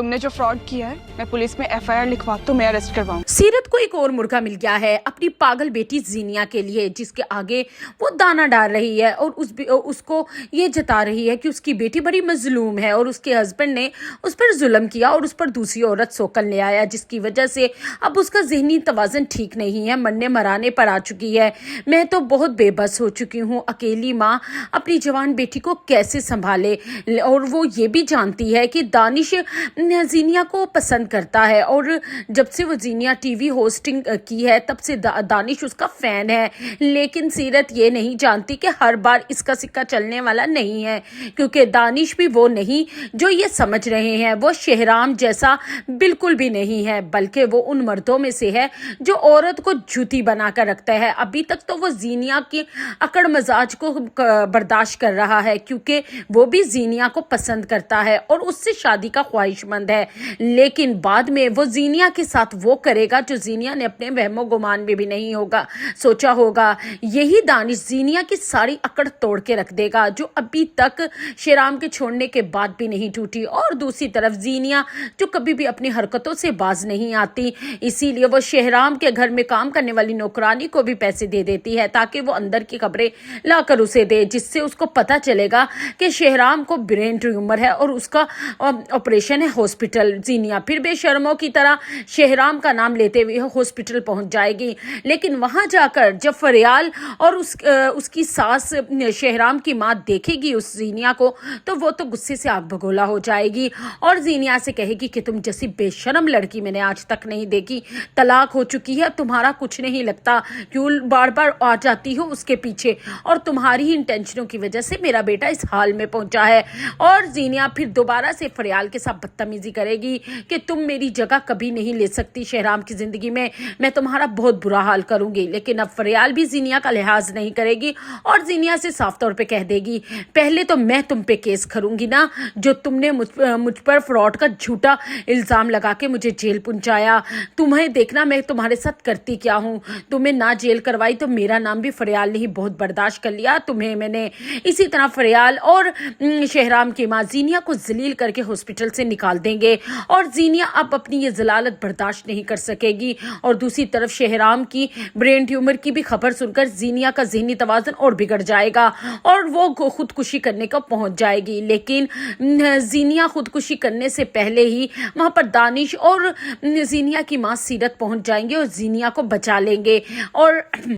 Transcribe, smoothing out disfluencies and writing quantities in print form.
तुमने जो फ्रॉड किया है, मैं पुलिस में एफआईआर लिखवा तुम्हें अरेस्ट करवाऊं। सीरत को एक और मुर्गा मिल गया है अपनी पागल बेटी जीनिया के लिए, जिसके आगे वो दाना डाल रही है और उसको ये जता रही है कि उसकी बेटी बड़ी मजलूम है और उसके हस्बैंड ने उस पर जुल्म किया और उस पर दूसरी औरत सोकल ले आया, जिसकी वजह से अब उसका जहनी तवाज़ुन ठीक नहीं है, मरने मराने पर आ चुकी है। मैं तो बहुत बेबस हो चुकी हूँ। अकेली माँ अपनी जवान बेटी को कैसे संभाले, और वो ये भी जानती है कि दानिश जीनिया को पसंद करता है और जब से वो जीनिया टीवी होस्टिंग की है तब से दानिश उसका फैन है। लेकिन सीरत ये नहीं जानती कि हर बार इसका सिक्का चलने वाला नहीं है, क्योंकि दानिश भी वो नहीं जो ये समझ रहे हैं। वो शहराम जैसा बिल्कुल भी नहीं है, बल्कि वो उन मर्दों में से है जो औरत को जूती बनाकर रखता है। अभी तक तो वो जीनिया की अकड़ मजाज को बर्दाश्त कर रहा है, क्योंकि वो भी जीनिया को पसंद करता है और उससे शादी का ख्वाहिशमंद है। लेकिन बाद में वो जीनिया के साथ वो करेगा जो जीनिया ने अपने वहमो गुमान में भी नहीं होगा सोचा होगा। यही दानिश जीनिया की सारी अकड़ तोड़ के रख देगा, जो अभी तक शेराम के छोड़ने के बाद भी नहीं टूटी। और दूसरी तरफ जीनिया जो कभी भी अपनी हरकतों से बाज नहीं आती, इसीलिए वो शेहराम के घर में काम करने वाली नौकरानी को भी पैसे दे देती है ताकि वो अंदर की खबरें लाकर उसे दे, जिससे उसको पता चलेगा कि शेहराम को ब्रेन ट्यूमर है और उसका ऑपरेशन है हॉस्पिटल। जीनिया फिर बेशर्मों की तरह शेहराम का नाम लेते हुए हॉस्पिटल पहुंच जाएगी, लेकिन वहां जाकर जब फरियाल और उसकी सास शेहराम की मां देखेगी उस जीनिया को, तो वो तो गुस्से से आग भगोला हो जाएगी और जीनिया से कहेगी कि तुम जैसी बेशर्म लड़की मैंने आज तक नहीं देखी, तलाक हो चुकी है, तुम्हारा कुछ नहीं लगता, क्यों बार बार आ जाती हो उसके पीछे, और तुम्हारी ही इंटेंशनों की वजह से मेरा बेटा इस हाल में पहुंचा है। और जीनिया फिर दोबारा से फरियाल के साथ बदतमीजी करेगी कि तुम मेरी जगह कभी नहीं ले सकती शेहराम की जिंदगी में, मैं तुम्हारा बहुत बुरा हाल करूंगी। लेकिन अब फरियाल भी जीनिया का लिहाज नहीं करेगी और जीनिया से साफ तौर पे कह देगी, पहले तो मैं तुम पे केस करूंगी ना, जो तुमने मुझ पर फ्रॉड का झूठा इल्जाम लगा के मुझे जेल पहुंचाया, तुम्हें देखना मैं तुम्हारे साथ करती क्या हूँ। तुम्हें ना जेल करवाई तो मेरा नाम भी फरियाल ने ही बहुत बर्दाश्त कर लिया, तुम्हें मैंने। इसी तरह फरियाल और शेहराम की माँ जीनिया को जलील करके हॉस्पिटल से निकाल देंगे और जीनिया अब अपनी ये जलालत बर्दाश्त नहीं कर सकेगी। और दूसरी तरफ शेहराम की ब्रेन ट्यूमर की भी खबर सुनकर जीनिया का ज़हनी तवाज़ुन और बिगड़ जाएगा और वो खुदकुशी करने को पहुंच जाएगी। लेकिन जीनिया खुदकुशी करने से पहले ही वहां पर दानिश और जीनिया की मां सीरत पहुंच जाएंगे और जीनिया को बचा लेंगे। और